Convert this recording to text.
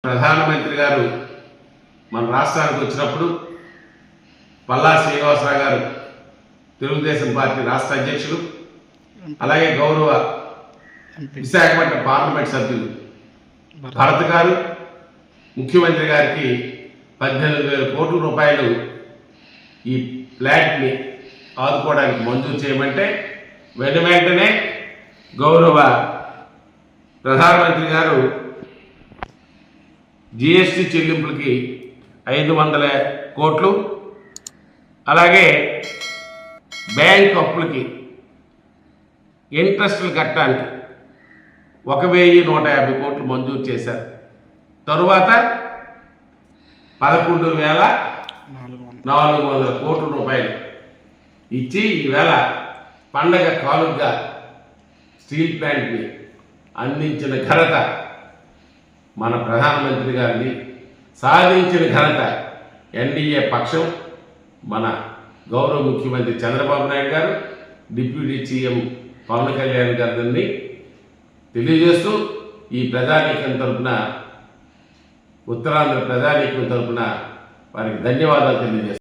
ప్రధానమంత్రి గారు మన రాష్ట్రానికి వచ్చినప్పుడు పల్లా శ్రీనివాసరావు గారు తెలుగుదేశం పార్టీ రాష్ట్ర అధ్యక్షులు, అలాగే గౌరవ విశాఖపట్నం పార్లమెంట్ సభ్యులు భరత్ గారు ముఖ్యమంత్రి గారికి 18,000 కోట్ల రూపాయలు ఈ ప్లాంట్ని ఆదుకోవడానికి మంజూరు చేయమంటే వెంటనే గౌరవ ప్రధానమంత్రి గారు జిఎస్టి చెల్లింపులకి 500 కోట్లు, అలాగే బ్యాంక్ అప్పులకి ఇంట్రెస్టులు కట్టడానికి 1,150 కోట్లు మంజూరు చేశారు. తరువాత 11,400 కోట్ల రూపాయలు ఇచ్చి ఈవేళ పండగ కానుకగా స్టీల్ ప్లాంట్ని అందించిన ఘనత మన ప్రధానమంత్రి గారిని, సాధించిన ఘనత ఎన్డీఏ పక్షం మన గౌరవ ముఖ్యమంత్రి చంద్రబాబు నాయుడు గారు, డిప్యూటీ సీఎం పవన్ కళ్యాణ్ గారిని తెలియజేస్తూ ఈ ప్రజానీకం తరఫున, ఉత్తరాంధ్ర ప్రజానీకం తరఫున వారికి ధన్యవాదాలు తెలియజేస్తాను.